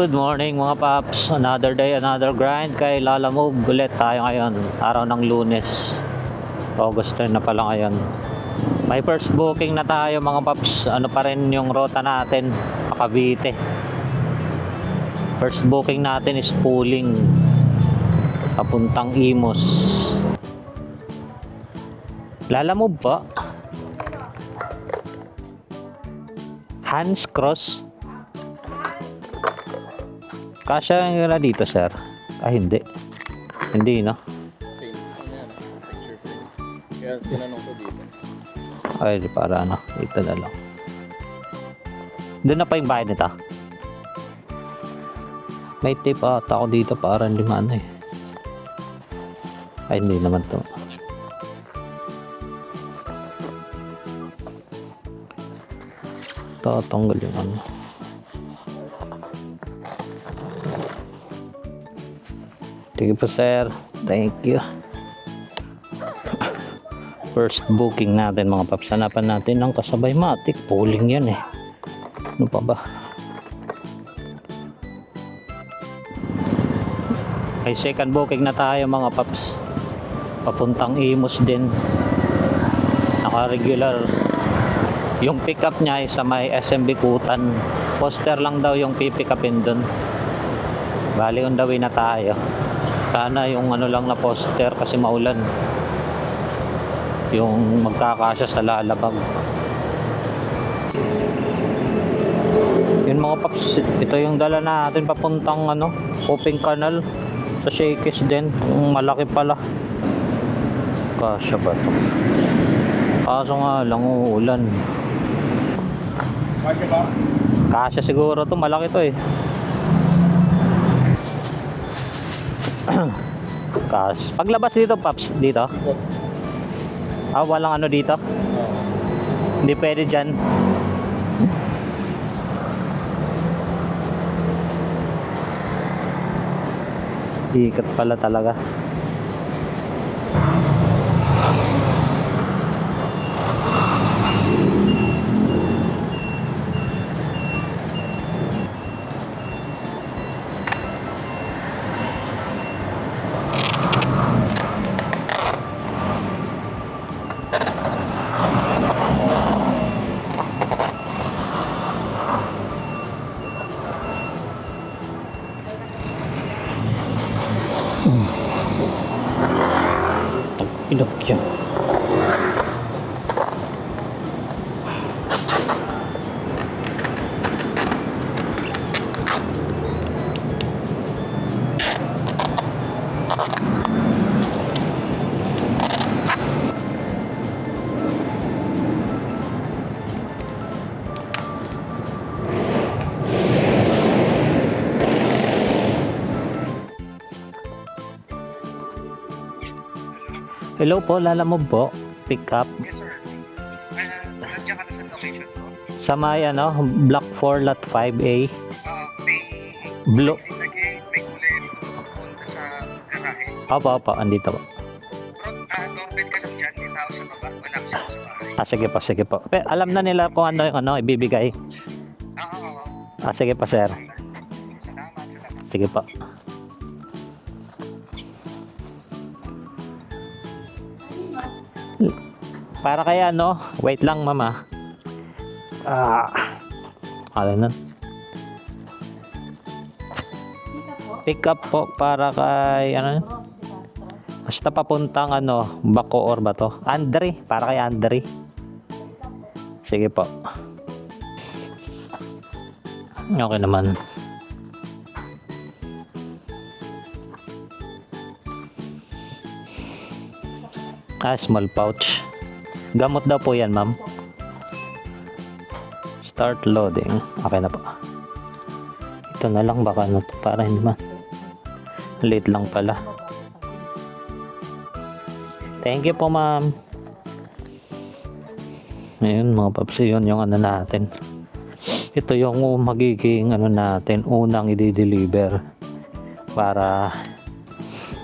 Good morning mga paps. Another day, another grind. Kay Lalamove ulit tayo ngayon. Araw ng Lunes. August 10 na pala ngayon. May first booking na tayo mga paps. Ano pa rin yung rota natin? Cavite. First booking natin is pooling. Papuntang Imus. Lalamove pa? Hans Cross? Kasya nga dito, sir. Hindi. Hindi, no? Kaya tinanong ko dito. Ay, para ano. Ito na lang. Doon na pa yung bahay nito. May tip ata ako dito para hindi maano eh. Ay, hindi naman to. Tatanggal yung ano. Sige po sir, thank you. First booking natin mga paps. Hanapan natin ng kasabay matik. Pooling yan eh. Ano pa ba? Ay second booking na tayo mga paps. Papuntang Imus din. Naka-regular. Yung pick up niya ay sa may SMB Kutan. Poster lang daw yung pipick upin dun. Bali on the way na tayo. Sana yung ano lang na poster kasi maulan. Yung magkakasya sa lalabag. Yun mga paps, ito yung dala natin papuntang ano, Open Canal sa Shakey's din. Malaki pala. Kasya ba ito? Kaso nga lang uulan. Kasya ba? Kasya siguro to, malaki to eh. Paglabas dito paps, dito? Ah, walang ano dito? Hindi pwede dyan. Ikat pala talaga. Pinokya. Hello po, Lalamove po. Pick up. Yes sir. Nandiyan ka na sa location ko? Sa may ano, Block 4 Lot 5A. May Blue. may kulay punta sa garahe. Opo, andito po. Doorbell ka lang dyan, may tao sa baba, walang siya sa bahay. Ah, sige po. Alam na nila kung ano yung ano, ibibigay. Oo. Ah, sige po, sir. Salamat. Sige po. Para kaya ano, wait lang mama. Ano na? Pick up po para kay ano? Basta papuntang ano, Bacoor ba to? Andre, para kay Andre. Sige po. Okay naman. Small pouch. Gamot daw po yan, ma'am. Start loading. Okay na po. Ito na lang baka ano, para hindi man. Late lang pala. Thank you po, ma'am. Ayun mga paps, yun yung ano natin. Ito yung magiging ano natin, unang i-deliver para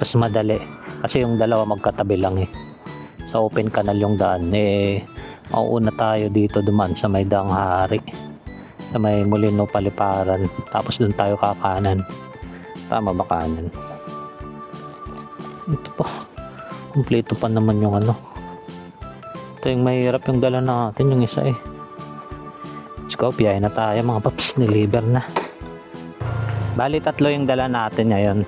mas madali. Kasi yung dalawa magkatabi lang eh. Sa Open Canal yung daan eh, mauuna tayo dito duman sa may Danghari. Sa may Molino Paliparan. Tapos doon tayo kakanan. Tama ba kanan? Ito pa. Kumpleto pa naman yung ano. Ito yung mahirap yung dala natin. Yung isa eh. Let's go. Biyahe na tayo mga paps. Niliver na. Bali 3 yung dala natin ngayon.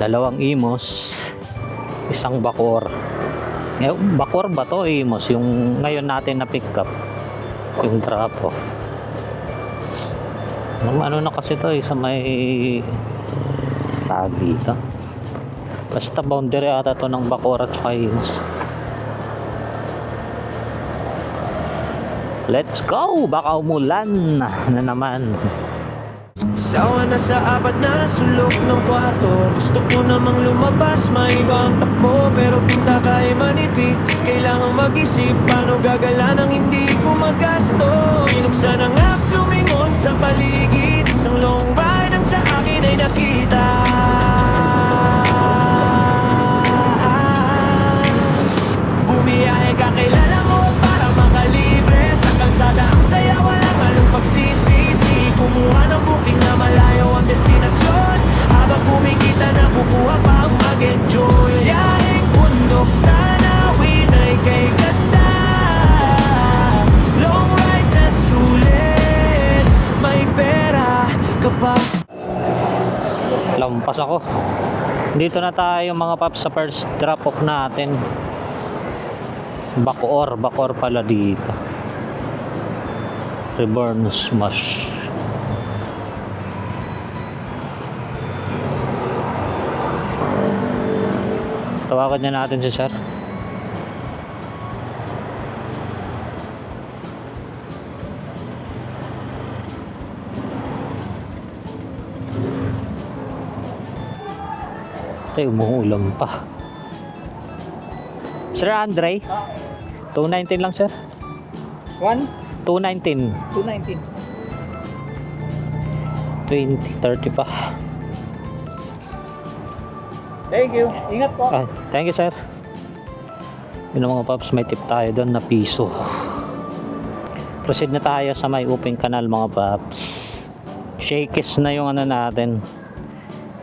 2 imos. 1 bakor. Bakor ba to? Imos. Yung ngayon natin na pick up. Yung trapo. Ano na kasi to sa may tagi to. Basta boundary ata to ng bakor at saka imos. Let's go! Baka umulan na naman. Sawa na sa apat na sulok ng kwarto. Gusto ko namang lumabas, maiba ang takbo. Pero pinta ka ay manipis. Kailangan mag-isip, paano gagala nang hindi ko magasto. Binuksan ang app, lumingon sa paligid. Isang long ride ang sa akin ay nakita. Bumiyahe ka, kilala mo para makalibre. Sa kalsada ang saya, walang halong pagsisisi. Kumuha ng booking na malayo ang destinasyon. Habang kumikita na kukuha pa ang mag-enjoy. Yahing bundok, tanawin ay kay ganda. Long ride na sulit. May pera ka pa. Lampas ako. Dito na tayo mga paps sa first drop off natin. Bakor pala dito. Reborn Smash. Tawagan niya natin si sir. Tay, umuulan pa. Sir Andre? 219 lang sir. 219. 219. 30 pa. Thank you. Ingat po. Thank you sir. Yun ang mga paps, may tip tayo doon na piso. Proceed na tayo sa may open canal mga paps. Shakes na yung ano natin.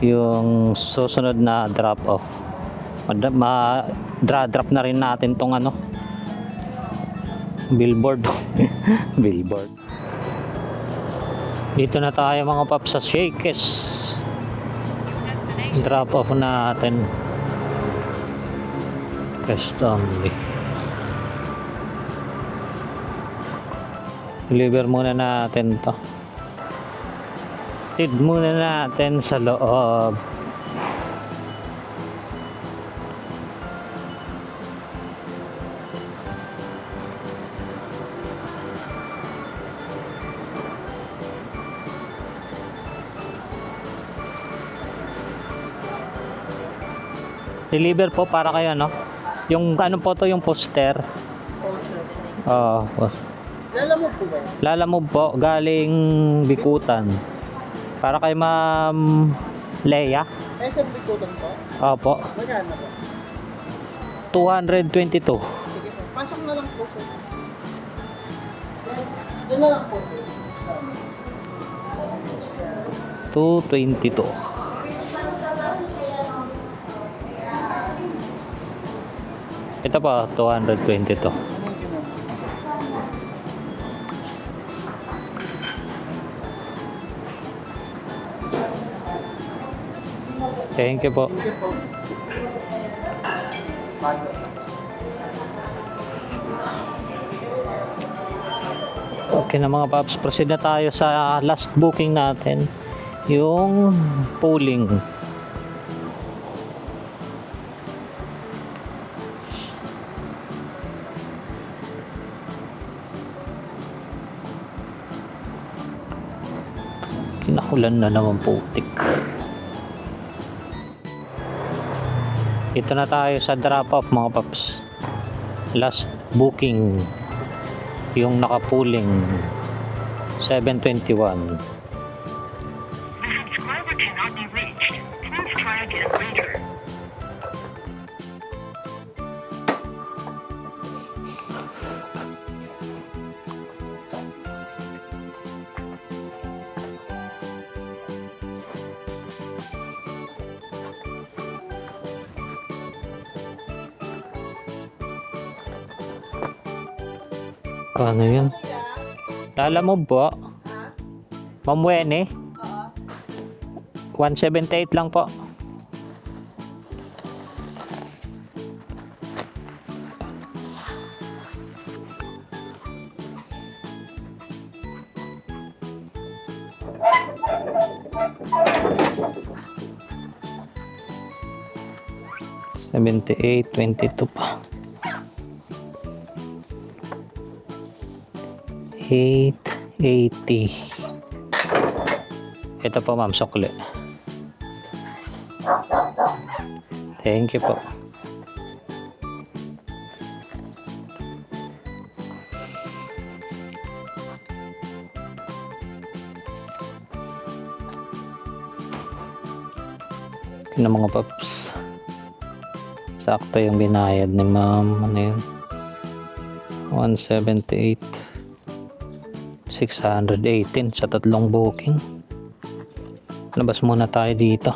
Yung susunod na drop off. Drop na rin natin tong ano. Billboard. Billboard. Dito na tayo mga paps sa Shakes. Drop off natin. Rest only. Deliver muna natin to. Tid muna natin sa loob. Deliver po para kayo no. Yung ano po to, yung poster. Oo. Lalamog po ba yun? Lalamove po galing Bikutan. Para kay Ma'am Leia. Eh, sa bikutan po? Opo. Magkano po? 222. Sige po. Pasok na lang po po. Yan na lang po. 222. Ito pa 222. Thank you po. Okay na mga paps, proceed na tayo sa last booking natin, yung polling. Kinakulan na naman putik. Ito na tayo sa drop off mga paps. Last booking. Yung nakapuling 721. The subscriber cannot be reached. Please try again later. Ano yun? Lala mo po? Ma'am Wene? 178 lang po. $78.22 pa. 880. Ito po ma'am, sukli. Thank you po. Ng mga paps. Sakto yung binayad ni ma'am. Ano yun? 178. 618 sa tatlong booking. Labas muna tayo dito.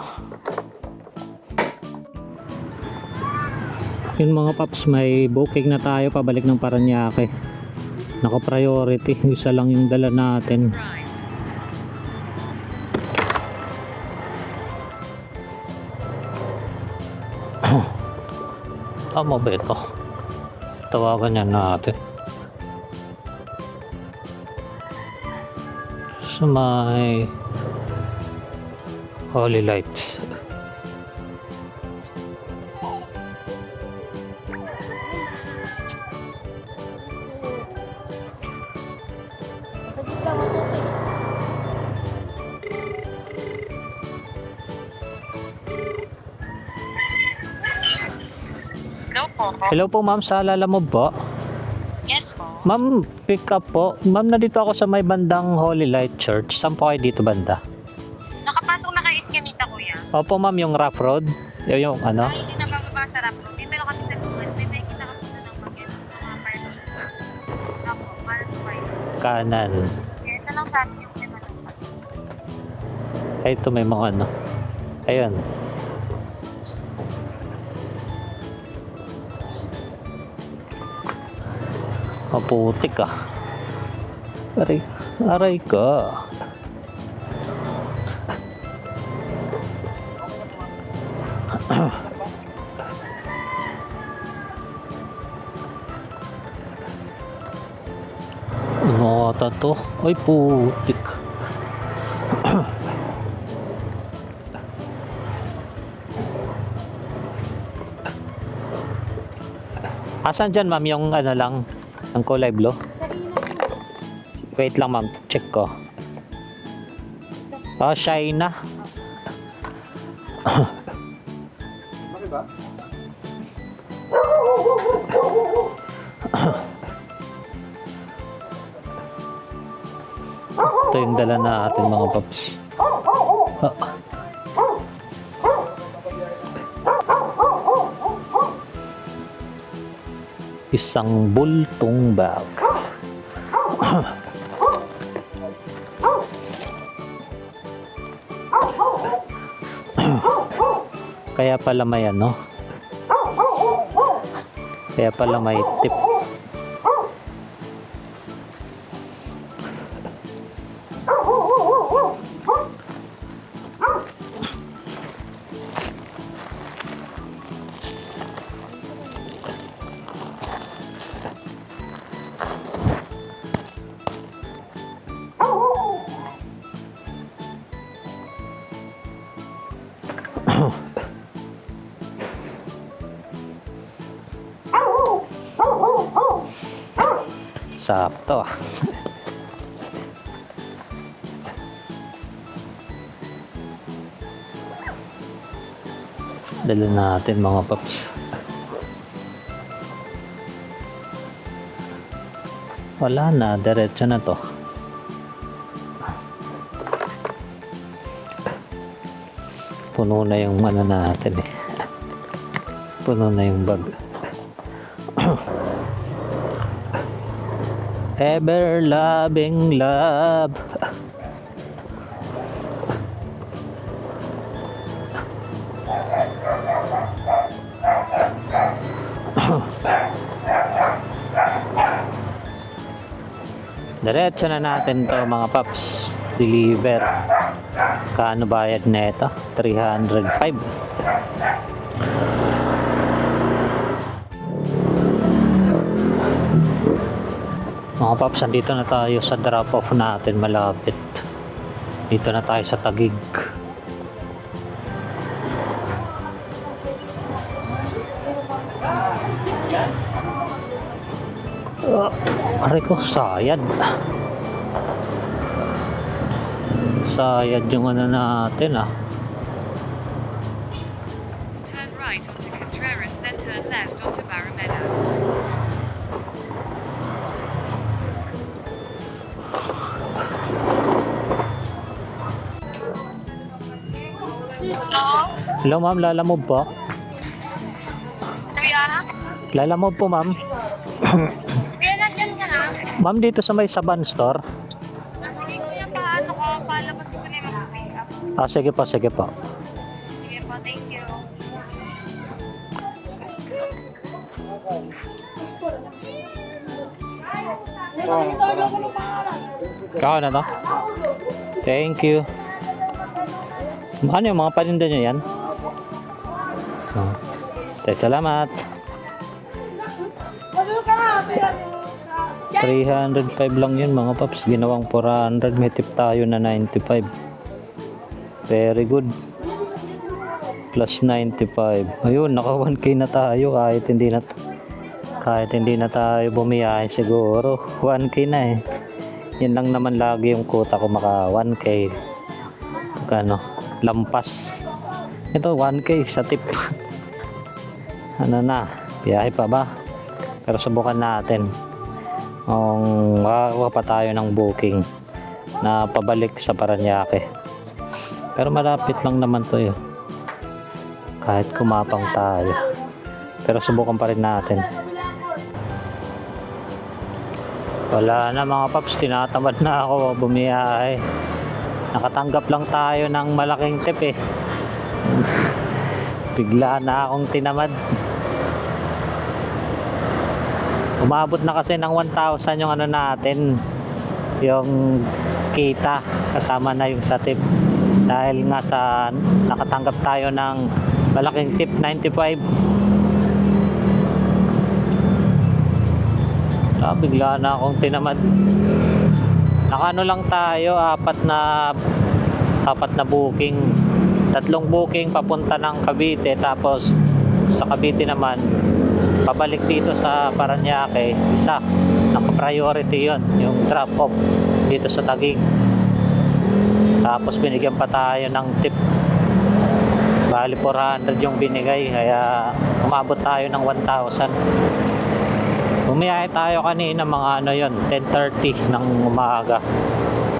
Yun mga paps, may booking na tayo pabalik ng Paranaque. Naka-priority. Isa lang yung dala natin. Tama ba ito? Tawagan yan natin. Sa may Holy Lights. Hello po. Hello po ma'am, sa Lalamove po. Yes po. Ma'am, pick up po. Ma'am, nandito ako sa may bandang Holy Light Church. Saan po kayo dito banda? Nakapasok na kay Iskanita, kuya. Opo ma'am, yung rough road. Yung ano? Ay, hindi na bababa sa rap road. Dito lang kami sa Google. May nakikita kami na ng mag-ino. Mga party. Ako, mahal po kayo. Kanan. Kaya ito lang sa akin yung pinalungkat. Ay, ito may mga ano. Ayun. Maputik ah. Aray ka. Ano ata to? Ay putik. Asan dyan ma'am yung ano lang, ang kulay blue? Wait lang ma'am, check ko. Oh, China. Ito yung dala natin mga paps. Ah. Isang bultong bag. Kaya pala may ano? Kaya pala may tip. Sakto ah. Dala natin mga paps. Wala na, diretso na to. Puno na yung ano natin eh. Puno na yung bag. Ever loving love. Diretso na natin to mga paps. Deliver. Kano bayad na ito? 305. Mga paps, andito na tayo sa drop off natin malapit. Dito na tayo sa Taguig. Aray ko, sayad. Sayad yung ano natin ah. Turn right onto Contreras, then turn left onto Barra Meadow. Hello ma'am, lalamove po. Kuya? Lalamove po ma'am. Kuya, nandyan ka na? Ma'am, dito sa may Saban store. Hindi kuya, paano ka? Palabas ko na yung mag-pick up. Ah, sige po, sige po. Sige po, thank you. Kaka na to? Thank you. Ano yung mga paninda nyo yan? Oh. Salamat. 305 lang yun mga paps. Ginawang 400. May tip tayo na 95. Very good. Plus 95. Ayun, naka 1K na tayo kahit hindi na tayo bumiyahe siguro. 1K na eh. Yan lang naman lagi yung quota ko, maka 1K. Ano, lampas. Ito 1K sa tip. Ano na, biyahe pa ba? Pero subukan natin. Kung makakuha pa tayo ng booking na pabalik sa Paranaque. Pero malapit lang naman to eh. Kahit kumapang tayo. Pero subukan pa rin natin. Wala na mga paps, tinatamad na ako bumiyahe. Nakatanggap lang tayo ng malaking tip eh. Bigla na akong tinamad. Umabot na kasi ng 1,000 yung ano natin, yung kita, kasama na yung sa tip. Dahil nga sa nakatanggap tayo ng malaking tip, 95. Bigla na akong tinamad. Nakano lang tayo, apat na booking. 3 booking papunta ng Cavite, tapos sa Cavite naman pabalik dito sa Paranaque, isa. Naka-priority yun, yung drop off dito sa Taguig. Tapos binigyan pa tayo ng tip. Bali 400 yung binigay, kaya umabot tayo ng 1,000. Bumiyahe tayo kanina mga ano yun, 10:30 ng umaga.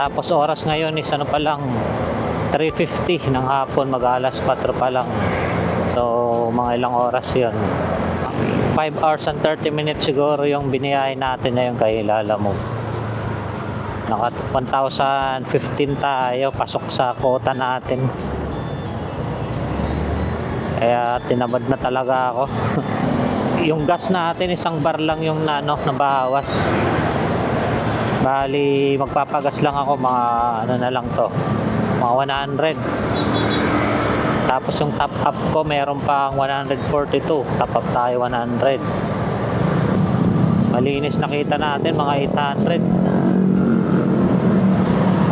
Tapos oras ngayon is ano pa lang, 3:50 ng hapon, mag-alas 4 pa lang. So mga ilang oras yun, 5 hours and 30 minutes siguro yung biniyahe natin na yung kay Lalamove. Naka 1,015 tayo, pasok sa quota natin. Kaya tinamad na talaga ako. Yung gas natin, 1 bar lang yung nabawas. Bali magpapagas lang ako mga ano na lang to, mga 100. Tapos yung top up ko meron pang 142. Top up tayo 100. Malinis nakita natin mga 800.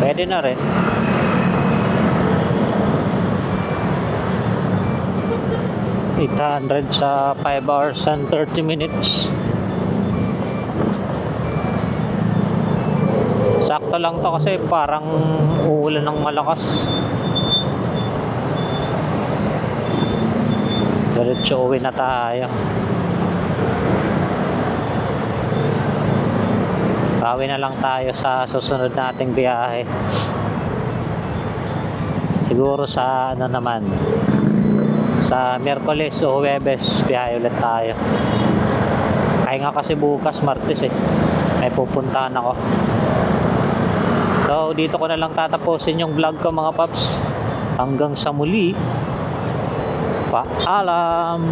Pwede na rin. $800 sa 5 hours and 30 minutes. Sakto lang to kasi parang uulan ng malakas. Diretso uwi na tayo. Bawi na lang tayo sa susunod nating biyahe. Siguro sa ano naman, sa Miyerkules o Huwebes biyahe ulit tayo. Kaya nga kasi bukas Martes eh, may pupuntahan ako. So dito ko na lang tatapusin yung vlog ko mga paps. Hanggang sa muli, paalam.